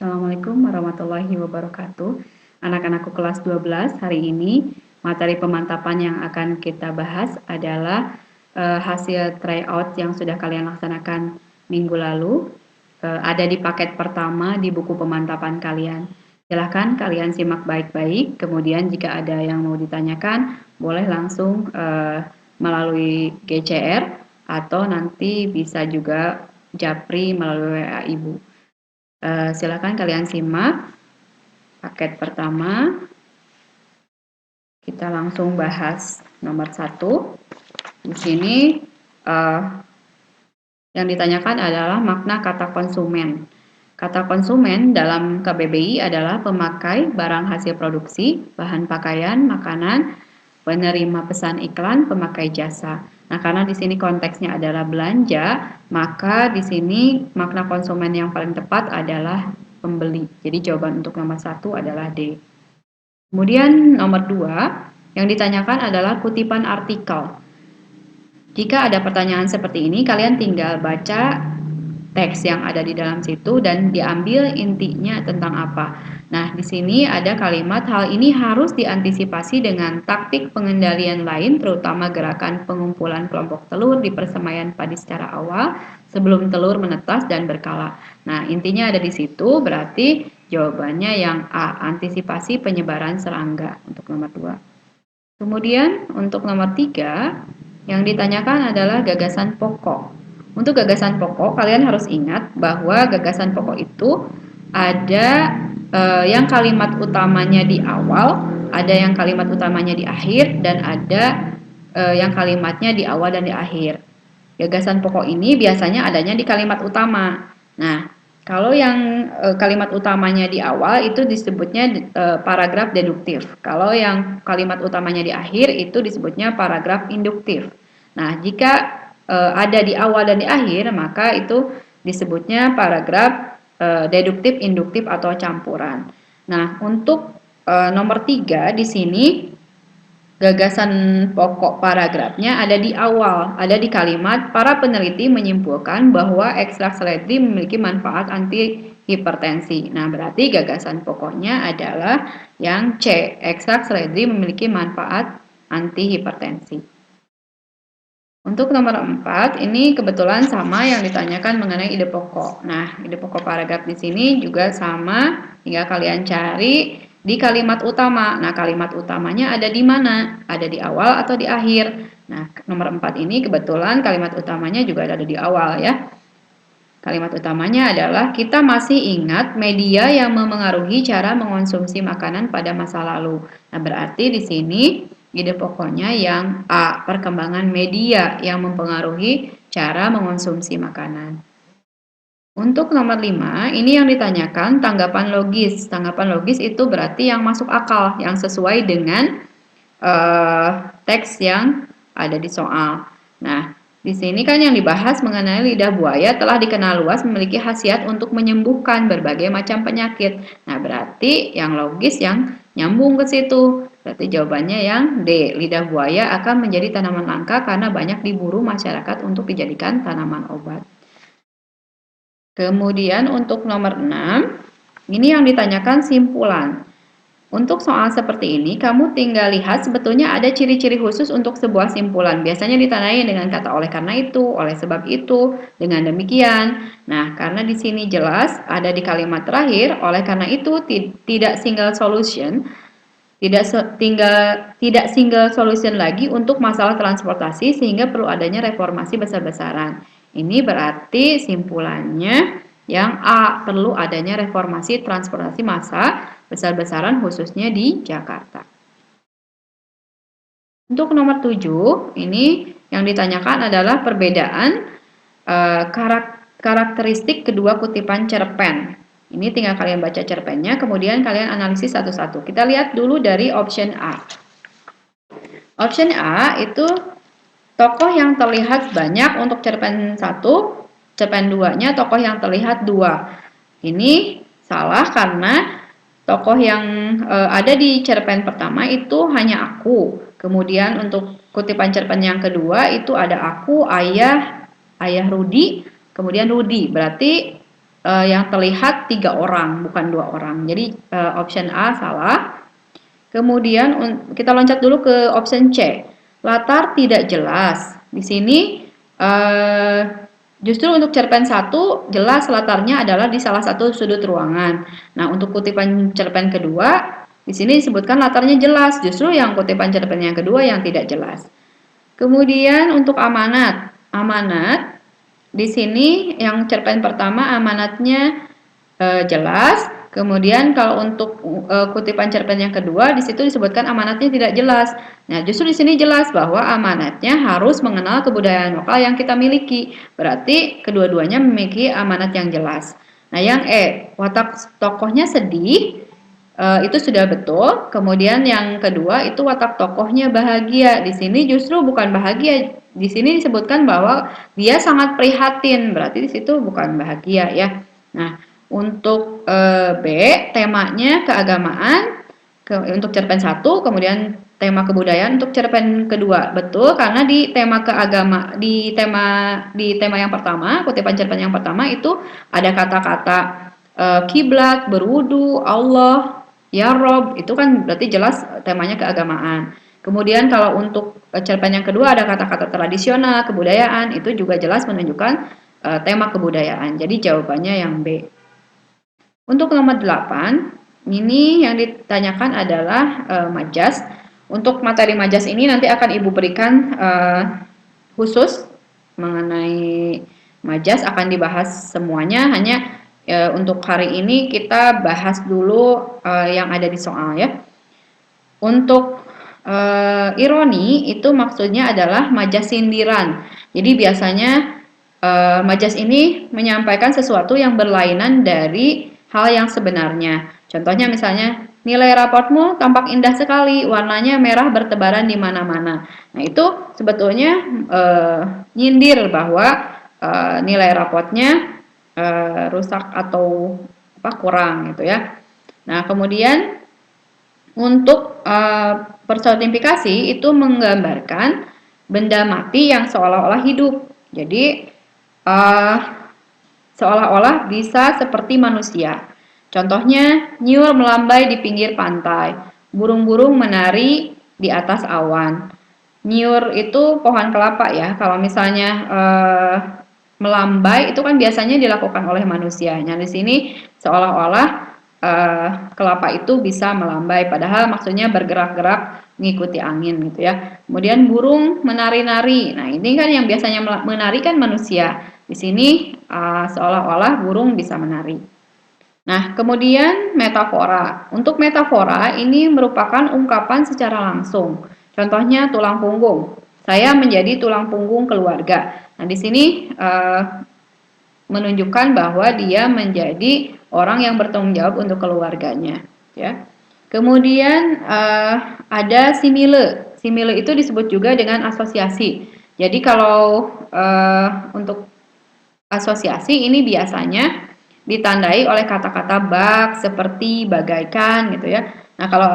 Assalamualaikum warahmatullahi wabarakatuh. Anak-anakku kelas 12, hari ini materi pemantapan yang akan kita bahas adalah hasil tryout yang sudah kalian laksanakan minggu lalu. Ada di paket pertama di buku pemantapan kalian. Silahkan kalian simak baik-baik, kemudian jika ada yang mau ditanyakan, boleh langsung melalui GCR atau nanti bisa juga japri melalui WA Ibu. Silakan kalian simak paket pertama. Kita langsung bahas nomor 1. Di sini yang ditanyakan adalah makna kata konsumen. Kata konsumen dalam KBBI adalah pemakai barang hasil produksi, bahan pakaian, makanan, penerima pesan iklan, pemakai jasa. Nah, karena di sini konteksnya adalah belanja, maka di sini makna konsumen yang paling tepat adalah pembeli. Jadi jawaban untuk nomor 1 adalah D. Kemudian nomor 2, yang ditanyakan adalah kutipan artikel. Jika ada pertanyaan seperti ini, kalian tinggal baca teks yang ada di dalam situ dan diambil intinya tentang apa. Nah, di sini ada kalimat hal ini harus diantisipasi dengan taktik pengendalian lain, terutama gerakan pengumpulan kelompok telur di persemaian padi secara awal sebelum telur menetas dan berkala. Nah, intinya ada di situ, berarti jawabannya yang A, antisipasi penyebaran serangga untuk nomor 2. Kemudian untuk nomor 3, yang ditanyakan adalah gagasan pokok. Untuk gagasan pokok, kalian harus ingat bahwa gagasan pokok itu ada yang kalimat utamanya di awal, ada yang kalimat utamanya di akhir, dan ada yang kalimatnya di awal dan di akhir. Gagasan pokok ini biasanya adanya di kalimat utama. Nah, kalau yang kalimat utamanya di awal itu disebutnya paragraf deduktif. Kalau yang kalimat utamanya di akhir itu disebutnya paragraf induktif. Nah, jika ada di awal dan di akhir, maka itu disebutnya paragraf deduktif, induktif atau campuran. Nah, untuk nomor 3 di sini gagasan pokok paragrafnya ada di awal, ada di kalimat para peneliti menyimpulkan bahwa ekstrak seledri memiliki manfaat anti hipertensi. Nah, berarti gagasan pokoknya adalah yang C, ekstrak seledri memiliki manfaat anti hipertensi. Untuk nomor 4, ini kebetulan sama yang ditanyakan mengenai ide pokok. Nah, ide pokok paragraf di sini juga sama, tinggal kalian cari di kalimat utama. Nah, kalimat utamanya ada di mana? Ada di awal atau di akhir? Nah, nomor 4 ini kebetulan kalimat utamanya juga ada di awal ya. Kalimat utamanya adalah kita masih ingat media yang memengaruhi cara mengonsumsi makanan pada masa lalu. Nah, berarti di sini ide pokoknya yang A, perkembangan media yang mempengaruhi cara mengonsumsi makanan. Untuk nomor 5, ini yang ditanyakan tanggapan logis. Tanggapan logis itu berarti yang masuk akal, yang sesuai dengan teks yang ada di soal. Nah, di sini kan yang dibahas mengenai lidah buaya telah dikenal luas memiliki khasiat untuk menyembuhkan berbagai macam penyakit. Nah, berarti yang logis yang nyambung ke situ. Berarti jawabannya yang D, lidah buaya akan menjadi tanaman langka karena banyak diburu masyarakat untuk dijadikan tanaman obat. Kemudian untuk nomor 6, ini yang ditanyakan simpulan. Untuk soal seperti ini, kamu tinggal lihat sebetulnya ada ciri-ciri khusus untuk sebuah simpulan. Biasanya ditandai dengan kata oleh karena itu, oleh sebab itu, dengan demikian. Nah, karena di sini jelas ada di kalimat terakhir, oleh karena itu tidak single solution, tidak single solution lagi untuk masalah transportasi sehingga perlu adanya reformasi besar-besaran. Ini berarti simpulannya yang A, perlu adanya reformasi transportasi massa besar-besaran khususnya di Jakarta. Untuk nomor 7, ini yang ditanyakan adalah perbedaan karakteristik kedua kutipan cerpen. Ini tinggal kalian baca cerpennya, kemudian kalian analisis satu-satu. Kita lihat dulu dari option A. Option A itu tokoh yang terlihat banyak untuk cerpen 1, cerpen 2-nya tokoh yang terlihat 2. Ini salah karena tokoh yang ada di cerpen pertama itu hanya aku. Kemudian untuk kutipan cerpen yang kedua itu ada aku, ayah Rudi, kemudian Rudi. Berarti yang terlihat 3 orang, bukan 2 orang. Jadi option A salah. Kemudian kita loncat dulu ke option C. Latar tidak jelas. Di sini justru untuk cerpen 1 jelas latarnya adalah di salah satu sudut ruangan. Nah, untuk kutipan cerpen kedua di sini disebutkan latarnya jelas, justru yang kutipan cerpen yang kedua yang tidak jelas. Kemudian untuk amanat. Amanat di sini yang cerpen pertama amanatnya jelas. Kemudian kalau untuk kutipan cerpen yang kedua di situ disebutkan amanatnya tidak jelas. Nah, justru di sini jelas bahwa amanatnya harus mengenal kebudayaan lokal yang kita miliki. Berarti kedua-duanya memiliki amanat yang jelas. Nah, yang watak tokohnya sedih itu sudah betul. Kemudian yang kedua itu watak tokohnya bahagia. Di sini justru bukan bahagia. Di sini disebutkan bahwa dia sangat prihatin. Berarti di situ bukan bahagia ya. Nah, untuk B temanya keagamaan untuk cerpen 1, kemudian tema kebudayaan untuk cerpen kedua. Betul, karena di tema di tema yang pertama, kutipan cerpen yang pertama itu ada kata-kata kiblat, berwudu, Allah, ya Rob, itu kan berarti jelas temanya keagamaan. Kemudian kalau untuk cerpen yang kedua ada kata-kata tradisional, kebudayaan, itu juga jelas menunjukkan tema kebudayaan. Jadi jawabannya yang B. Untuk nomor 8, ini yang ditanyakan adalah majas. Untuk materi majas ini nanti akan Ibu berikan khusus mengenai majas, akan dibahas semuanya. Hanya untuk hari ini kita bahas dulu yang ada di soal ya. Untuk ironi itu maksudnya adalah majas sindiran. Jadi biasanya majas ini menyampaikan sesuatu yang berlainan dari hal yang sebenarnya. Contohnya misalnya, nilai raportmu tampak indah sekali, warnanya merah bertebaran di mana-mana. Nah, itu sebetulnya nyindir bahwa nilai raportnya rusak atau kurang gitu ya. Nah, kemudian untuk personifikasi itu menggambarkan benda mati yang seolah-olah hidup. Jadi seolah-olah bisa seperti manusia. Contohnya, nyur melambai di pinggir pantai, burung-burung menari di atas awan. Nyur itu pohon kelapa ya. Kalau misalnya melambai itu kan biasanya dilakukan oleh manusia. Nah, di sini seolah-olah kelapa itu bisa melambai, padahal maksudnya bergerak-gerak mengikuti angin gitu ya. Kemudian burung menari-nari. Nah, ini kan yang biasanya menari kan manusia. Di sini seolah-olah burung bisa menari. Nah, kemudian metafora. Untuk metafora ini merupakan ungkapan secara langsung. Contohnya tulang punggung. Saya menjadi tulang punggung keluarga. Nah, di sini menunjukkan bahwa dia menjadi orang yang bertanggung jawab untuk keluarganya, ya. Kemudian ada simile. Simile itu disebut juga dengan asosiasi. Jadi kalau untuk asosiasi ini biasanya ditandai oleh kata-kata bak, seperti, bagaikan gitu ya. Nah, kalau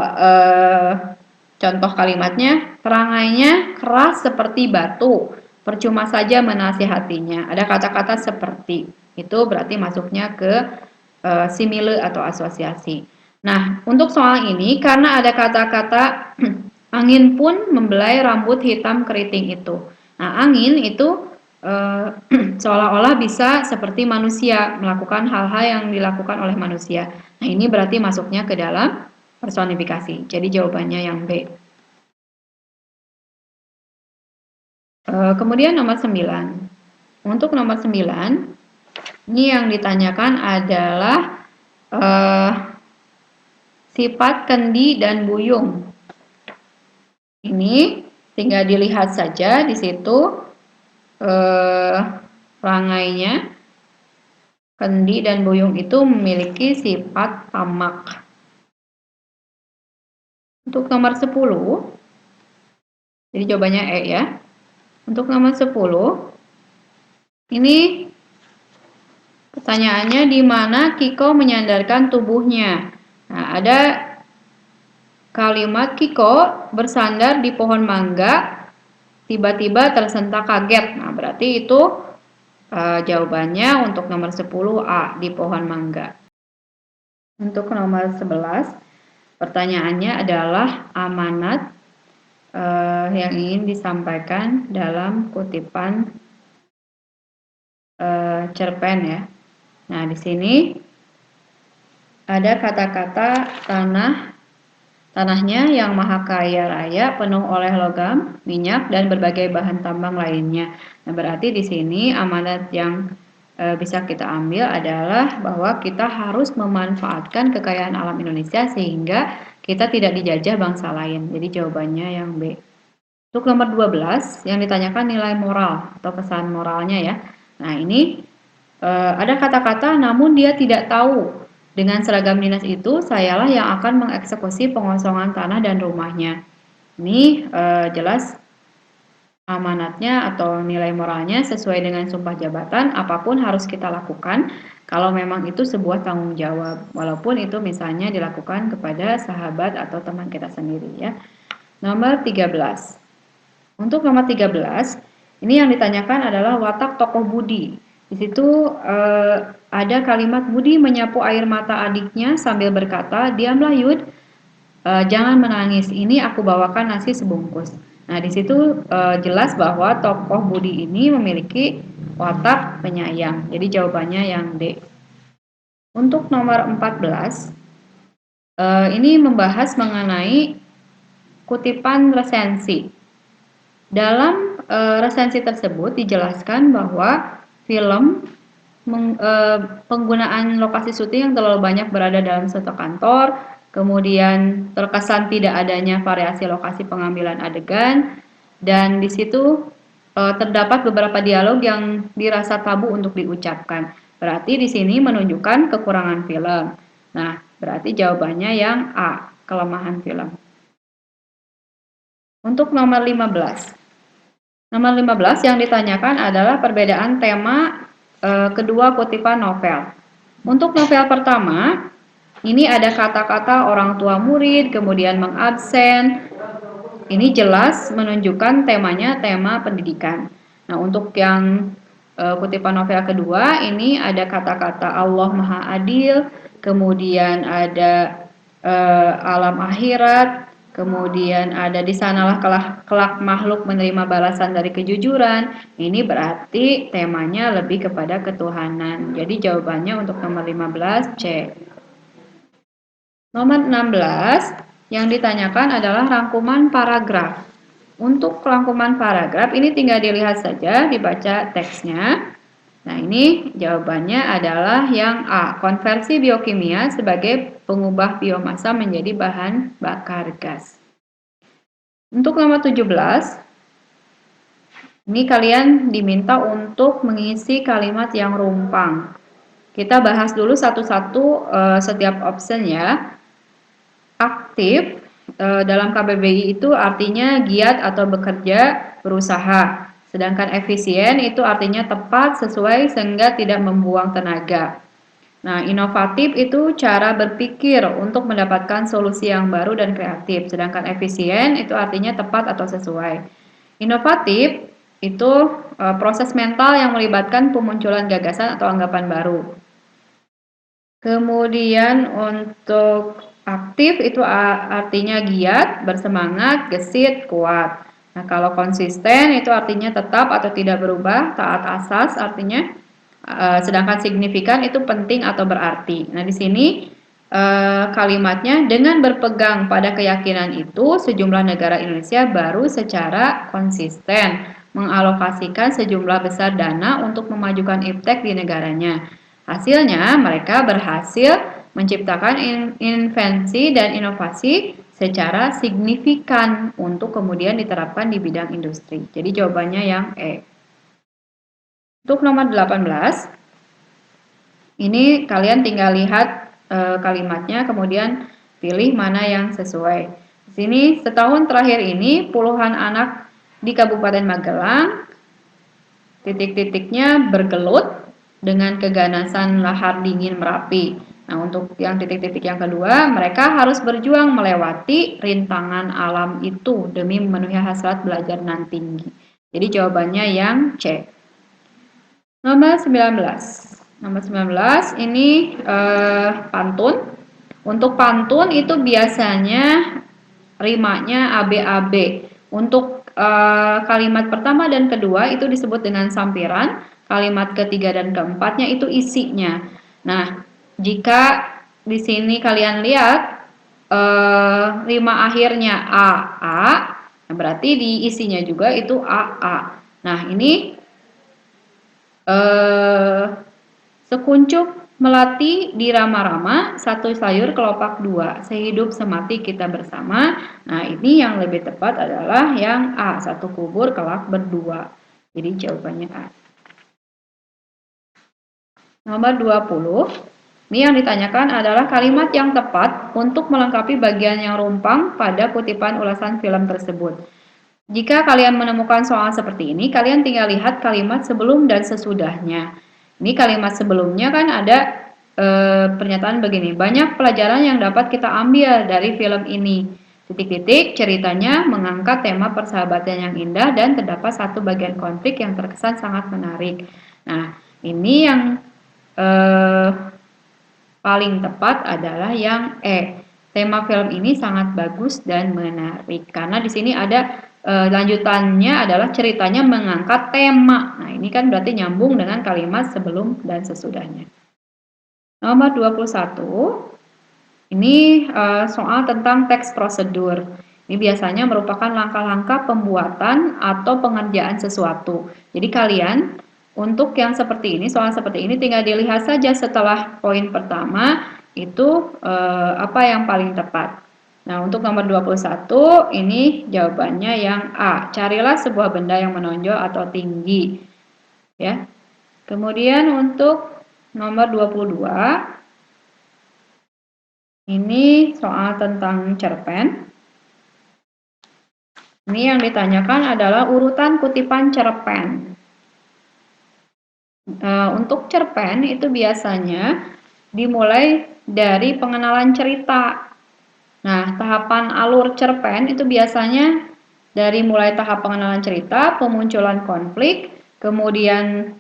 contoh kalimatnya, perangainya keras seperti batu, percuma saja menasihatinya. Ada kata-kata seperti, itu berarti masuknya ke simile atau asosiasi. Nah, untuk soal ini karena ada kata-kata angin pun membelai rambut hitam keriting itu. Nah, angin itu seolah-olah bisa seperti manusia, melakukan hal-hal yang dilakukan oleh manusia. Nah, ini berarti masuknya ke dalam personifikasi. Jadi jawabannya yang B. Kemudian nomor 9. Untuk nomor 9, ini yang ditanyakan adalah sifat kendi dan buyung. Ini tinggal dilihat saja di situ rangainya. Kendi dan buyung itu memiliki sifat tamak. Untuk nomor 10, jadi jawabannya E ya. Untuk nomor 10, ini pertanyaannya di mana Kiko menyandarkan tubuhnya. Nah, ada kalimat Kiko bersandar di pohon mangga, tiba-tiba tersentak kaget. Nah, berarti itu Jawabannya untuk nomor 10 A, di pohon mangga. Untuk nomor 11, pertanyaannya adalah amanat yang ingin disampaikan dalam kutipan cerpen ya. Nah, di sini ada kata-kata tanahnya yang maha kaya raya, penuh oleh logam, minyak, dan berbagai bahan tambang lainnya. Nah, berarti di sini amanat yang bisa kita ambil adalah bahwa kita harus memanfaatkan kekayaan alam Indonesia sehingga kita tidak dijajah bangsa lain. Jadi jawabannya yang B. Untuk nomor 12 yang ditanyakan nilai moral atau pesan moralnya ya. Nah, ini ada kata-kata namun dia tidak tahu dengan seragam dinas itu sayalah yang akan mengeksekusi pengosongan tanah dan rumahnya. Ini jelas amanatnya atau nilai moralnya sesuai dengan sumpah jabatan, apapun harus kita lakukan kalau memang itu sebuah tanggung jawab, walaupun itu misalnya dilakukan kepada sahabat atau teman kita sendiri ya. Nomor 13. Untuk nomor 13, ini yang ditanyakan adalah watak tokoh budi. Di situ ada kalimat Budi menyapu air mata adiknya sambil berkata, "Diamlah Yud, jangan menangis, ini aku bawakan nasi sebungkus." Nah, di situ jelas bahwa tokoh Budi ini memiliki watak penyayang. Jadi jawabannya yang D. Untuk nomor 14, ini membahas mengenai kutipan resensi. Dalam resensi tersebut dijelaskan bahwa film penggunaan lokasi syuting yang terlalu banyak berada dalam satu kantor, kemudian terkesan tidak adanya variasi lokasi pengambilan adegan, dan di situ terdapat beberapa dialog yang dirasa tabu untuk diucapkan. Berarti di sini menunjukkan kekurangan film. Nah, berarti jawabannya yang A, kelemahan film. Untuk nomor 15. Nomor 15 yang ditanyakan adalah perbedaan tema kedua kutipan novel. Untuk novel pertama, ini ada kata-kata orang tua murid, kemudian mengabsen. Ini jelas menunjukkan temanya tema pendidikan. Nah, untuk yang kutipan novel kedua, ini ada kata-kata Allah Maha Adil, kemudian ada alam akhirat, kemudian ada di sanalah kelak makhluk menerima balasan dari kejujuran. Ini berarti temanya lebih kepada ketuhanan. Jadi jawabannya untuk nomor 15 C. Nomor 16 yang ditanyakan adalah rangkuman paragraf. Untuk rangkuman paragraf ini tinggal dilihat saja, dibaca teksnya. Nah, ini jawabannya adalah yang A, konversi biokimia sebagai pengubah biomasa menjadi bahan bakar gas. Untuk nomor 17, ini kalian diminta untuk mengisi kalimat yang rumpang. Kita bahas dulu satu-satu setiap option ya. Aktif dalam KBBI itu artinya giat atau bekerja, berusaha. Sedangkan efisien itu artinya tepat, sesuai, sehingga tidak membuang tenaga. Nah, inovatif itu cara berpikir untuk mendapatkan solusi yang baru dan kreatif. Sedangkan efisien itu artinya tepat atau sesuai. Inovatif itu proses mental yang melibatkan pemunculan gagasan atau anggapan baru. Kemudian untuk aktif itu artinya giat, bersemangat, gesit, kuat. Nah, kalau konsisten itu artinya tetap atau tidak berubah, taat asas artinya, sedangkan signifikan itu penting atau berarti. Nah, di sini kalimatnya dengan berpegang pada keyakinan itu, sejumlah negara Indonesia baru secara konsisten mengalokasikan sejumlah besar dana untuk memajukan iptek di negaranya. Hasilnya, mereka berhasil menciptakan invensi dan inovasi secara signifikan untuk kemudian diterapkan di bidang industri. Jadi jawabannya yang E. Untuk nomor 18, ini kalian tinggal lihat kalimatnya, kemudian pilih mana yang sesuai. Di sini setahun terakhir ini puluhan anak di Kabupaten Magelang titik-titiknya bergelut dengan keganasan lahar dingin Merapi. Nah, untuk yang titik-titik yang kedua, mereka harus berjuang melewati rintangan alam itu demi memenuhi hasrat belajar nan tinggi. Jadi jawabannya yang C. Nomor 19. Nomor 19 ini pantun. Untuk pantun itu biasanya rimanya ABAB. Untuk kalimat pertama dan kedua itu disebut dengan sampiran, kalimat ketiga dan keempatnya itu isinya. Nah, jika di sini kalian lihat rima akhirnya AA, berarti di isinya juga itu AA. Nah, ini sekuncup melati di rama-rama, satu sayur kelopak dua, sehidup semati kita bersama. Nah, ini yang lebih tepat adalah yang A, satu kubur kelak berdua. Jadi jawabannya A. Nomor 20. Ini yang ditanyakan adalah kalimat yang tepat untuk melengkapi bagian yang rumpang pada kutipan ulasan film tersebut. Jika kalian menemukan soal seperti ini, kalian tinggal lihat kalimat sebelum dan sesudahnya. Ini kalimat sebelumnya kan ada pernyataan begini, banyak pelajaran yang dapat kita ambil dari film ini. Titik-titik, ceritanya mengangkat tema persahabatan yang indah dan terdapat satu bagian konflik yang terkesan sangat menarik. Nah, ini yang paling tepat adalah yang E. Tema film ini sangat bagus dan menarik karena di sini ada lanjutannya adalah ceritanya mengangkat tema. Nah, ini kan berarti nyambung dengan kalimat sebelum dan sesudahnya. Nomor 21. Ini soal tentang teks prosedur. Ini biasanya merupakan langkah-langkah pembuatan atau pengerjaan sesuatu. Jadi kalian untuk yang seperti ini, soal seperti ini tinggal dilihat saja setelah poin pertama itu apa yang paling tepat. Nah, untuk nomor 21 ini jawabannya yang A. Carilah sebuah benda yang menonjol atau tinggi. Ya. Kemudian untuk nomor 22 ini soal tentang cerpen. Ini yang ditanyakan adalah urutan kutipan cerpen. Untuk cerpen itu biasanya dimulai dari pengenalan cerita. Nah, tahapan alur cerpen itu biasanya dari mulai tahap pengenalan cerita, pemunculan konflik, kemudian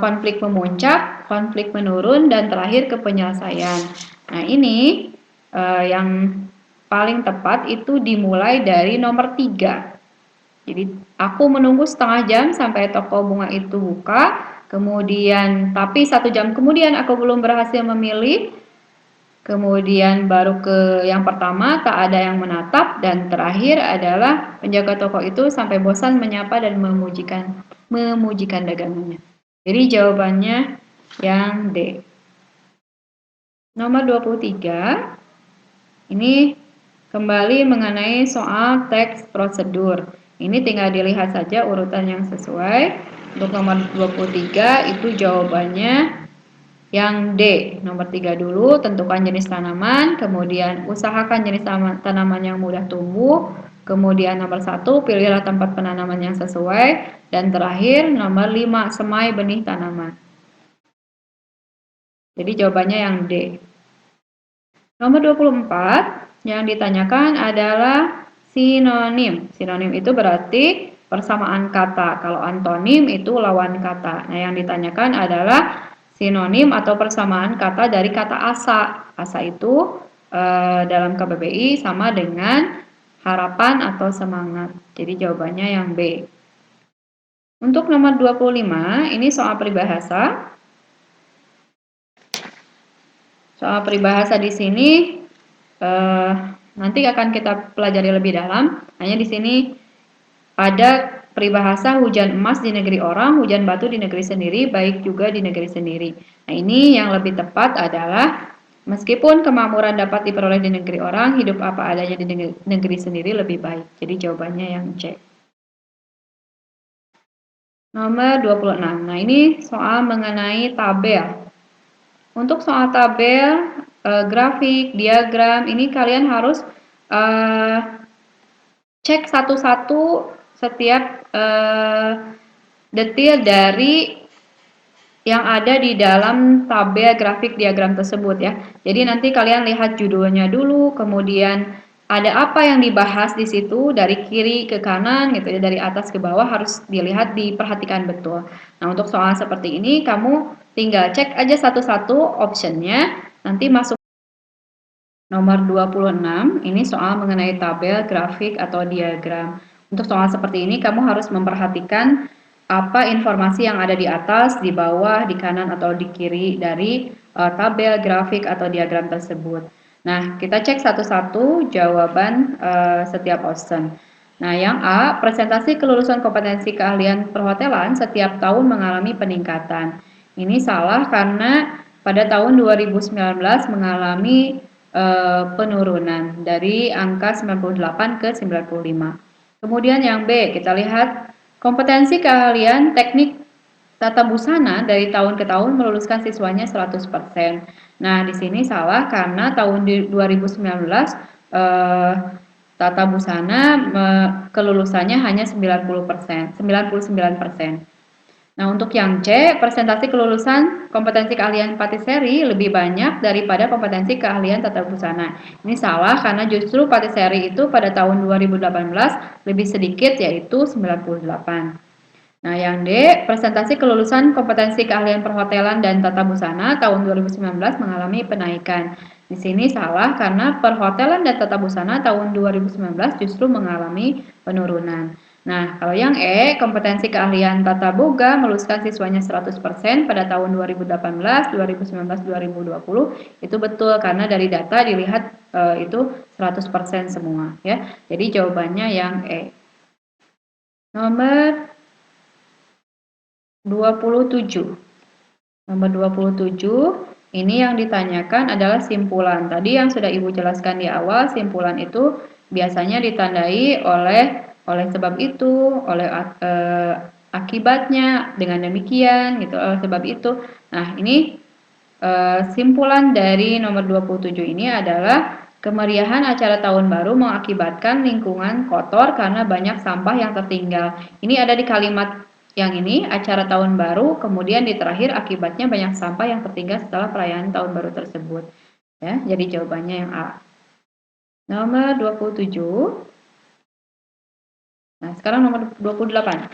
konflik memuncak, konflik menurun, dan terakhir ke penyelesaian. Nah, ini yang paling tepat itu dimulai dari nomor 3. Jadi, aku menunggu setengah jam sampai toko bunga itu buka, kemudian tapi 1 jam kemudian aku belum berhasil memilih, kemudian baru ke yang pertama, tak ada yang menatap, dan terakhir adalah penjaga toko itu sampai bosan menyapa dan memujikan dagangannya. Jadi jawabannya yang D. Nomor 23, ini kembali mengenai soal teks prosedur. Ini tinggal dilihat saja urutan yang sesuai. Untuk nomor 23 itu jawabannya yang D. Nomor 3 dulu, tentukan jenis tanaman, kemudian usahakan jenis tanaman yang mudah tumbuh, kemudian nomor 1, pilihlah tempat penanaman yang sesuai, dan terakhir nomor 5, semai benih tanaman. Jadi jawabannya yang D. Nomor 24, yang ditanyakan adalah sinonim. Sinonim itu berarti persamaan kata. Kalau antonim itu lawan kata. Nah, yang ditanyakan adalah sinonim atau persamaan kata dari kata asa. Asa itu dalam KBBI sama dengan harapan atau semangat. Jadi jawabannya yang B. Untuk nomor 25, ini soal peribahasa. Soal peribahasa di sini nanti akan kita pelajari lebih dalam. Hanya di sini ada peribahasa hujan emas di negeri orang, hujan batu di negeri sendiri, baik juga di negeri sendiri. Nah, ini yang lebih tepat adalah meskipun kemakmuran dapat diperoleh di negeri orang, hidup apa adanya di negeri sendiri lebih baik. Jadi jawabannya yang C. Nomor 26. Nah, ini soal mengenai tabel. Untuk soal tabel, grafik, diagram, ini kalian harus cek satu-satu setiap detail dari yang ada di dalam tabel grafik diagram tersebut ya. Jadi nanti kalian lihat judulnya dulu, kemudian ada apa yang dibahas di situ dari kiri ke kanan gitu ya, dari atas ke bawah harus dilihat, diperhatikan betul. Nah, untuk soal seperti ini kamu tinggal cek aja satu-satu optionnya, nanti masuk nomor 26, ini soal mengenai tabel, grafik, atau diagram. Untuk soal seperti ini kamu harus memperhatikan apa informasi yang ada di atas, di bawah, di kanan, atau di kiri dari tabel, grafik, atau diagram tersebut. Nah, kita cek satu-satu jawaban setiap option. Nah, yang A, presentasi kelulusan kompetensi keahlian perhotelan setiap tahun mengalami peningkatan. Ini salah karena pada tahun 2019 mengalami penurunan dari angka 98 ke 95. Kemudian yang B, kita lihat kompetensi keahlian teknik tata busana dari tahun ke tahun meluluskan siswanya 100%. Nah, di sini salah karena tahun 2019 tata busana kelulusannya hanya 90%, 99%. Nah, untuk yang C, presentasi kelulusan kompetensi keahlian patiseri lebih banyak daripada kompetensi keahlian tata busana. Ini salah karena justru patiseri itu pada tahun 2018 lebih sedikit, yaitu 98. Nah, yang D, presentasi kelulusan kompetensi keahlian perhotelan dan tata busana tahun 2019 mengalami penaikan. Di sini salah karena perhotelan dan tata busana tahun 2019 justru mengalami penurunan. Nah, kalau yang E, kompetensi keahlian tata boga meluluskan siswanya 100% pada tahun 2018, 2019, 2020 itu betul karena dari data dilihat itu 100% semua ya. Jadi jawabannya yang E. Nomor 27. Nomor 27, ini yang ditanyakan adalah simpulan. Tadi yang sudah Ibu jelaskan di awal, simpulan itu biasanya ditandai oleh sebab itu, oleh akibatnya, dengan demikian gitu, oleh sebab itu. Nah, ini simpulan dari nomor 27 ini adalah kemeriahan acara tahun baru mengakibatkan lingkungan kotor karena banyak sampah yang tertinggal. Ini ada di kalimat yang ini, acara tahun baru, kemudian di terakhir akibatnya banyak sampah yang tertinggal setelah perayaan tahun baru tersebut. Ya, jadi jawabannya yang A. Nomor 27. Nah, sekarang nomor 28.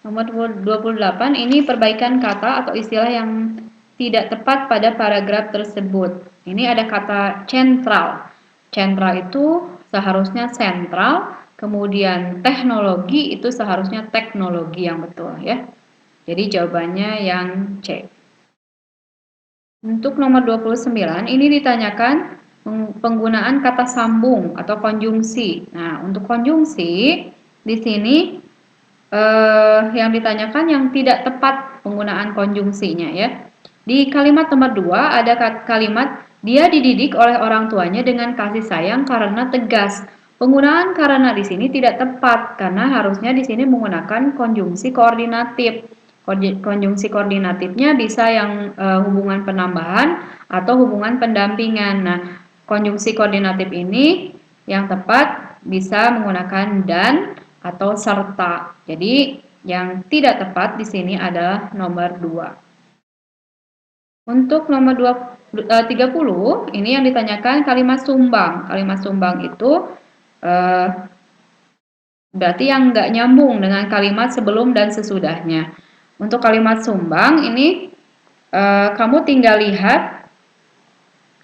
Nomor 28 ini perbaikan kata atau istilah yang tidak tepat pada paragraf tersebut. Ini ada kata sentral. Sentral itu seharusnya sentral, kemudian teknologi itu seharusnya teknologi yang betul ya. Jadi jawabannya yang C. Untuk nomor 29 ini ditanyakan penggunaan kata sambung atau konjungsi. Nah, untuk konjungsi di sini yang ditanyakan yang tidak tepat penggunaan konjungsinya ya. Di kalimat nomor 2 ada kalimat dia dididik oleh orang tuanya dengan kasih sayang karena tegas. Penggunaan karena di sini tidak tepat karena harusnya di sini menggunakan konjungsi koordinatif. Konjungsi koordinatifnya bisa yang hubungan penambahan atau hubungan pendampingan. Nah, konjungsi koordinatif ini yang tepat bisa menggunakan dan atau serta. Jadi yang tidak tepat di sini adalah nomor 2. Untuk nomor 30 ini yang ditanyakan kalimat sumbang. Kalimat sumbang itu berarti yang nggak nyambung dengan kalimat sebelum dan sesudahnya. Untuk kalimat sumbang ini kamu tinggal lihat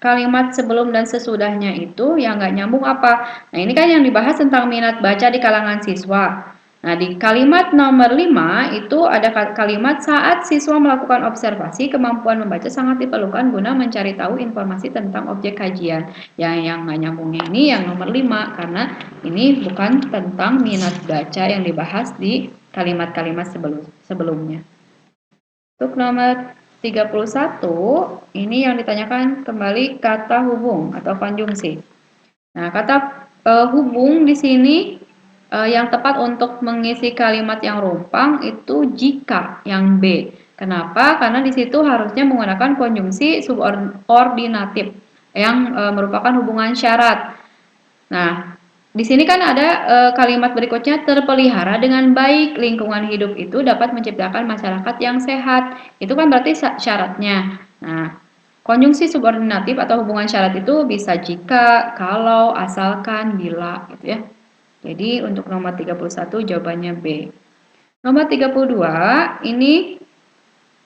kalimat sebelum dan sesudahnya itu yang nggak nyambung apa. Nah, ini kan yang dibahas tentang minat baca di kalangan siswa. Nah, di kalimat nomor 5 itu ada kalimat saat siswa melakukan observasi, kemampuan membaca sangat diperlukan guna mencari tahu informasi tentang objek kajian. Yang nggak nyambungnya ini yang nomor 5 karena ini bukan tentang minat baca yang dibahas di kalimat-kalimat sebelumnya. Untuk nomor 31, ini yang ditanyakan kembali kata hubung atau konjungsi. Nah, kata hubung di sini yang tepat untuk mengisi kalimat yang rumpang itu jika, yang B. Kenapa? Karena di situ harusnya menggunakan konjungsi subordinatif yang merupakan hubungan syarat. Nah, di sini kan ada kalimat berikutnya terpelihara dengan baik lingkungan hidup itu dapat menciptakan masyarakat yang sehat. Itu kan berarti syaratnya. Nah, Konjungsi subordinatif atau hubungan syarat itu bisa jika, kalau, asalkan, bila gitu ya. Jadi untuk nomor 31 jawabannya B. Nomor 32 ini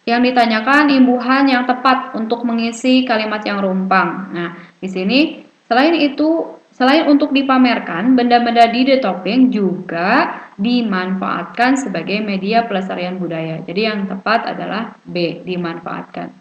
yang ditanyakan imbuhan yang tepat untuk mengisi kalimat yang rumpang. Nah, di sini selain untuk dipamerkan, benda-benda di The Topping juga dimanfaatkan sebagai media pelestarian budaya. Jadi yang tepat adalah B, dimanfaatkan.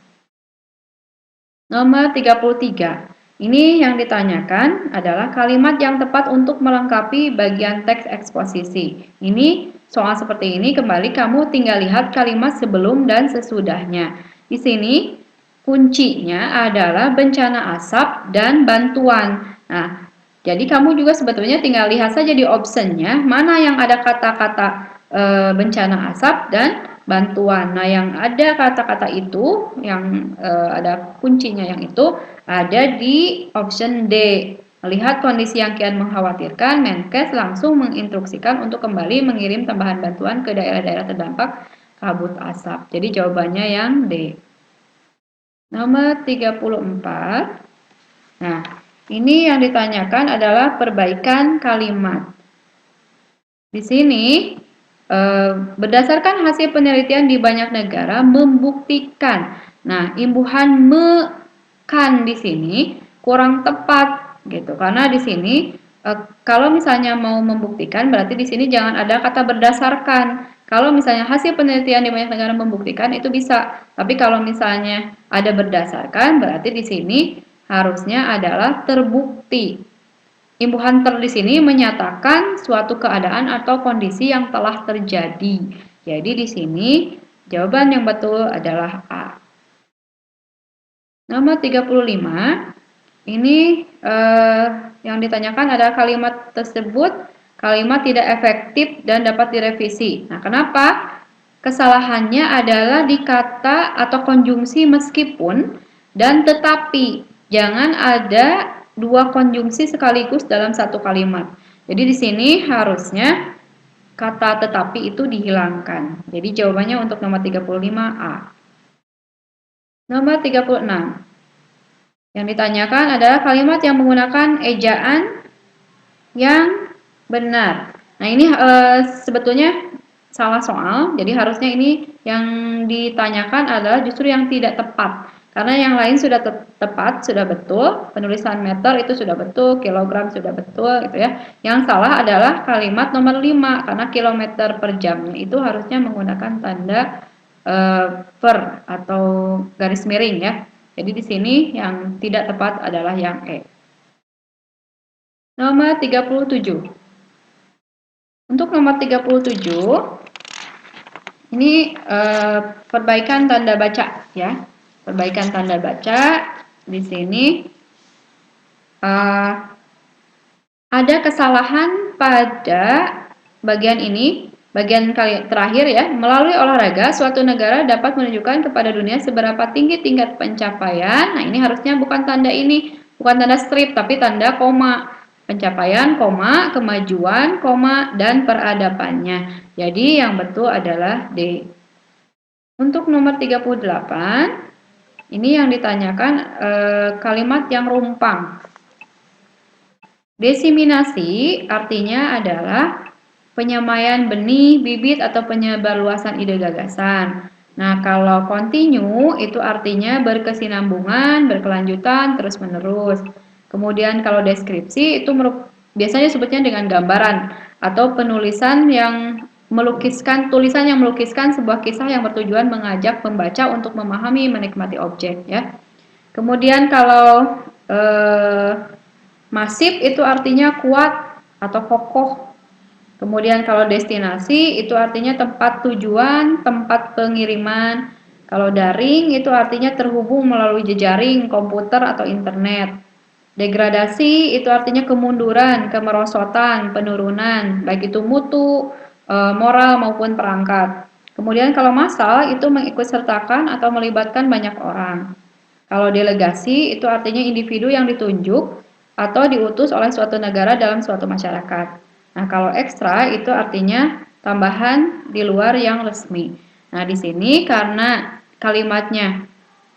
Nomor 33. Ini yang ditanyakan adalah kalimat yang tepat untuk melengkapi bagian teks eksposisi. Ini soal seperti ini kembali kamu tinggal lihat kalimat sebelum dan sesudahnya. Di sini kuncinya adalah bencana asap dan bantuan. Nah, jadi kamu juga sebetulnya tinggal lihat saja di optionnya mana yang ada kata-kata bencana asap dan bantuan. Nah, yang ada kata-kata itu, yang ada kuncinya yang itu ada di option D. Melihat kondisi yang kian mengkhawatirkan, Menkes langsung menginstruksikan untuk kembali mengirim tambahan bantuan ke daerah-daerah terdampak kabut asap. Jadi jawabannya yang D. Nomor 34. Nah, ini yang ditanyakan adalah perbaikan kalimat. Di sini berdasarkan hasil penelitian di banyak negara membuktikan. Nah, imbuhan kan di sini kurang tepat gitu. Karena di sini kalau misalnya mau membuktikan berarti di sini jangan ada kata berdasarkan. Kalau misalnya hasil penelitian di banyak negara membuktikan itu bisa. Tapi kalau misalnya ada berdasarkan berarti di sini harusnya adalah terbukti. Imbuhan di sini menyatakan suatu keadaan atau kondisi yang telah terjadi. Jadi di sini jawaban yang betul adalah A. Nomor 35. Ini yang ditanyakan adalah kalimat tersebut kalimat tidak efektif dan dapat direvisi. Nah, kenapa? Kesalahannya adalah di kata atau konjungsi meskipun dan tetapi. Jangan ada dua konjungsi sekaligus dalam satu kalimat. Jadi di sini harusnya kata tetapi itu dihilangkan. Jadi jawabannya untuk nomor 35A. Nomor 36. Yang ditanyakan adalah kalimat yang menggunakan ejaan yang benar. Nah, ini sebetulnya salah soal. Jadi harusnya ini yang ditanyakan adalah justru yang tidak tepat. Karena yang lain sudah tepat, sudah betul, penulisan meter itu sudah betul, kilogram sudah betul gitu ya. Yang salah adalah kalimat nomor 5 karena kilometer per jamnya itu harusnya menggunakan tanda per atau garis miring ya. Jadi di sini yang tidak tepat adalah yang E. Nomor 37. Untuk nomor 37 ini perbaikan tanda baca ya. Perbaikan tanda baca di sini ada kesalahan pada bagian ini, bagian terakhir ya. Melalui olahraga, suatu negara dapat menunjukkan kepada dunia seberapa tinggi tingkat pencapaian. Nah, ini harusnya bukan tanda ini, bukan tanda strip, tapi tanda koma. Pencapaian, koma, kemajuan, koma, dan peradabannya. Jadi yang betul adalah D. Untuk nomor 38, ini yang ditanyakan kalimat yang rumpang. Desiminasi artinya adalah penyemaian benih, bibit, atau penyebarluasan ide gagasan. Nah, kalau continue itu artinya berkesinambungan, berkelanjutan, terus-menerus. Kemudian kalau deskripsi itu biasanya sebutnya dengan gambaran atau penulisan yang tulisan yang melukiskan sebuah kisah yang bertujuan mengajak pembaca untuk memahami, menikmati objek ya. Kemudian kalau masif itu artinya kuat atau kokoh. Kemudian kalau destinasi itu artinya tempat tujuan, tempat pengiriman. Kalau daring itu artinya terhubung melalui jejaring, komputer atau internet. Degradasi itu artinya kemunduran, kemerosotan, penurunan, baik itu mutu, moral maupun perangkat. Kemudian kalau massal itu mengikutsertakan atau melibatkan banyak orang. Kalau delegasi itu artinya individu yang ditunjuk atau diutus oleh suatu negara dalam suatu masyarakat. Nah, kalau ekstra itu artinya tambahan di luar yang resmi. Nah, di sini karena kalimatnya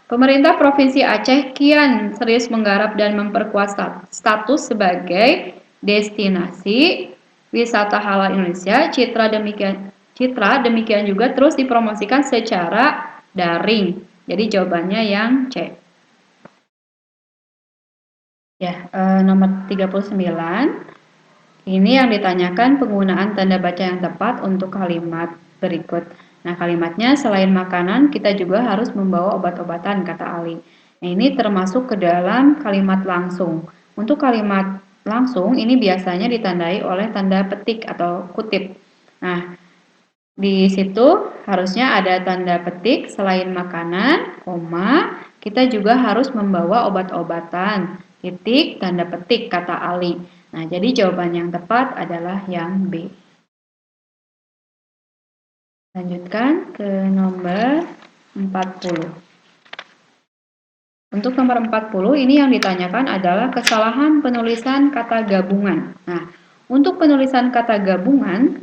Pemerintah Provinsi Aceh kian serius menggarap dan memperkuat status sebagai destinasi wisata halal Indonesia. Citra demikian juga terus dipromosikan secara daring. Jadi jawabannya yang C. Ya, nomor 39. Ini yang ditanyakan penggunaan tanda baca yang tepat untuk kalimat berikut. Nah, kalimatnya selain makanan, kita juga harus membawa obat-obatan, kata Ali. Nah, ini termasuk ke dalam kalimat langsung. Untuk kalimat langsung, ini biasanya ditandai oleh tanda petik atau kutip. Nah, di situ harusnya ada tanda petik selain makanan, koma, kita juga harus membawa obat-obatan, titik, tanda petik, kata Ali. Nah, jadi jawaban yang tepat adalah yang B. Lanjutkan ke nomor 40. Untuk nomor 40, ini yang ditanyakan adalah kesalahan penulisan kata gabungan. Nah, untuk penulisan kata gabungan,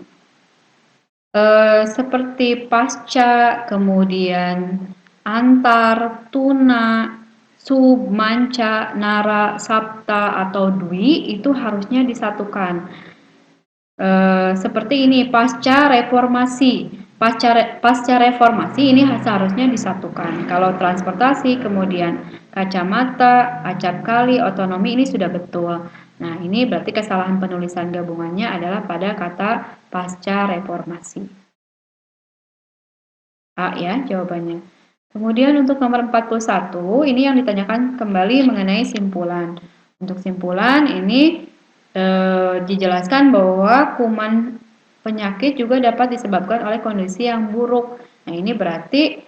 seperti pasca, kemudian antar, tuna, sub, manca, nara, sabta, atau dwi, itu harusnya disatukan. Seperti ini, pasca reformasi. Pasca reformasi ini seharusnya disatukan. Kalau transportasi, kemudian kacamata, acap kali, otonomi ini sudah betul. Nah, ini berarti kesalahan penulisan gabungannya adalah pada kata pasca reformasi. A ya jawabannya. Kemudian untuk nomor 41, ini yang ditanyakan kembali mengenai simpulan. Untuk simpulan ini dijelaskan bahwa kuman penyakit juga dapat disebabkan oleh kondisi yang buruk. Nah, ini berarti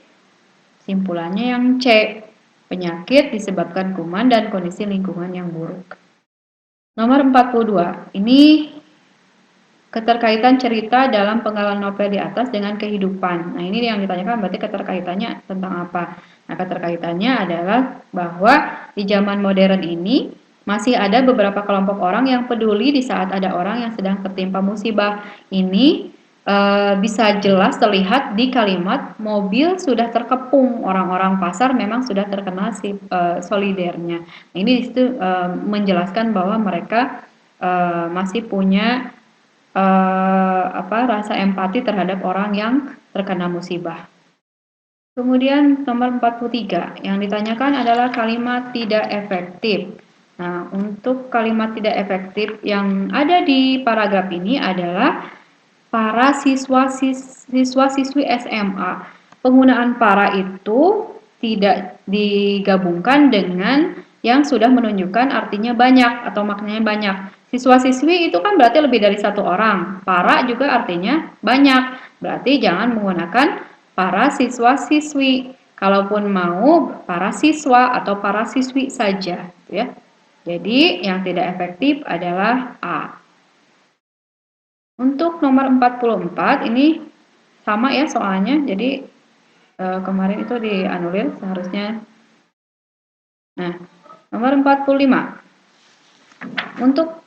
simpulannya yang C. Penyakit disebabkan kuman dan kondisi lingkungan yang buruk. Nomor 42. Ini keterkaitan cerita dalam penggalan novel di atas dengan kehidupan. Nah, ini yang ditanyakan berarti keterkaitannya tentang apa? Nah, keterkaitannya adalah bahwa di zaman modern ini masih ada beberapa kelompok orang yang peduli di saat ada orang yang sedang tertimpa musibah. Ini bisa jelas terlihat di kalimat mobil sudah terkepung, orang-orang pasar memang sudah terkena solidernya. Nah, ini itu menjelaskan bahwa mereka masih punya rasa empati terhadap orang yang terkena musibah. Kemudian nomor 43, yang ditanyakan adalah kalimat tidak efektif. Nah, untuk kalimat tidak efektif yang ada di paragraf ini adalah para siswa-siswi SMA. Penggunaan para itu tidak digabungkan dengan yang sudah menunjukkan artinya banyak atau maknanya banyak. Siswa-siswi itu kan berarti lebih dari satu orang. Para juga artinya banyak. Berarti jangan menggunakan para siswa-siswi. Kalaupun mau para siswa atau para siswi saja, ya. Jadi yang tidak efektif adalah A. Untuk nomor 44 ini sama ya soalnya. Jadi kemarin itu dianulir seharusnya. Nah, nomor 45. Untuk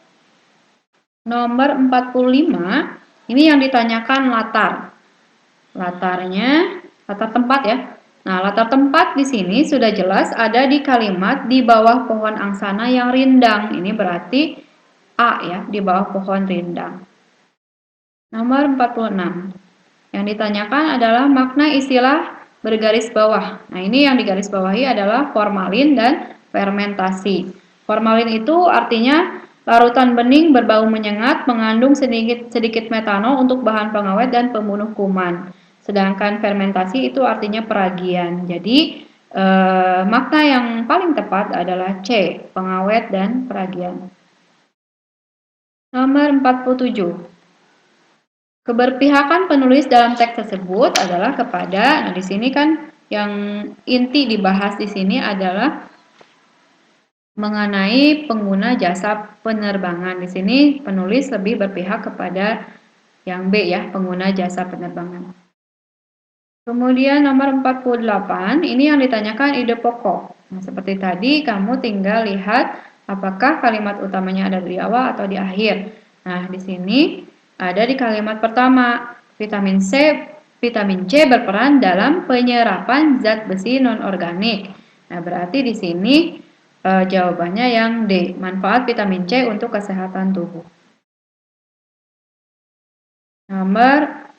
nomor 45 ini yang ditanyakan latar. Latarnya, latar tempat ya. Nah, latar tempat di sini sudah jelas ada di kalimat di bawah pohon angsana yang rindang. Ini berarti A ya, di bawah pohon rindang. Nomor 46. Yang ditanyakan adalah makna istilah bergaris bawah. Nah, ini yang digaris bawahi adalah formalin dan fermentasi. Formalin itu artinya larutan bening berbau menyengat mengandung sedikit metanol untuk bahan pengawet dan pembunuh kuman. Sedangkan fermentasi itu artinya peragian. Jadi makna yang paling tepat adalah C, pengawet dan peragian. Nomor 47. Keberpihakan penulis dalam teks tersebut adalah kepada, nah di sini kan yang inti dibahas di sini adalah mengenai pengguna jasa penerbangan. Di sini penulis lebih berpihak kepada yang B ya, pengguna jasa penerbangan. Kemudian nomor 48, ini yang ditanyakan ide pokok. Nah, seperti tadi kamu tinggal lihat apakah kalimat utamanya ada di awal atau di akhir. Nah, di sini ada di kalimat pertama, vitamin C berperan dalam penyerapan zat besi non-organik. Nah, berarti di sini jawabannya yang D, manfaat vitamin C untuk kesehatan tubuh. Nomor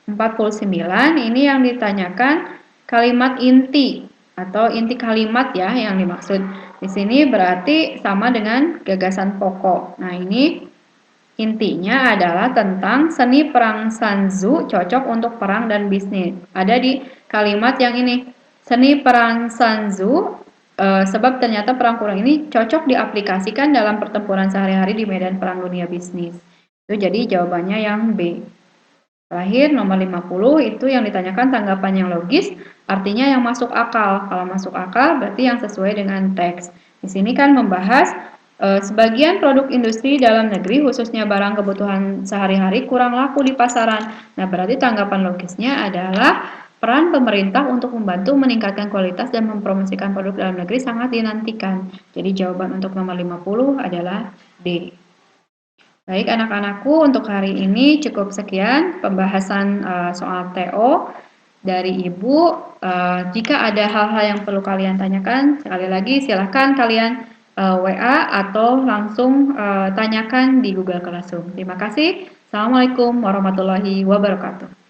49, ini yang ditanyakan kalimat inti atau inti kalimat ya yang dimaksud. Di sini berarti sama dengan gagasan pokok. Nah, ini intinya adalah tentang seni perang Sanzu cocok untuk perang dan bisnis. Ada di kalimat yang ini, seni perang Sanzu, sebab ternyata perang kurang ini cocok diaplikasikan dalam pertempuran sehari-hari di medan perang dunia bisnis. Itu jadi jawabannya yang B. Terakhir, nomor 50 itu yang ditanyakan tanggapan yang logis, artinya yang masuk akal. Kalau masuk akal berarti yang sesuai dengan teks. Di sini kan membahas sebagian produk industri dalam negeri, khususnya barang kebutuhan sehari-hari, kurang laku di pasaran. Nah, berarti tanggapan logisnya adalah peran pemerintah untuk membantu meningkatkan kualitas dan mempromosikan produk dalam negeri sangat dinantikan. Jadi jawaban untuk nomor 50 adalah D. Baik anak-anakku, untuk hari ini cukup sekian pembahasan soal TO dari Ibu. Jika ada hal-hal yang perlu kalian tanyakan, sekali lagi silahkan kalian WA atau langsung tanyakan di Google Classroom. Terima kasih. Assalamualaikum warahmatullahi wabarakatuh.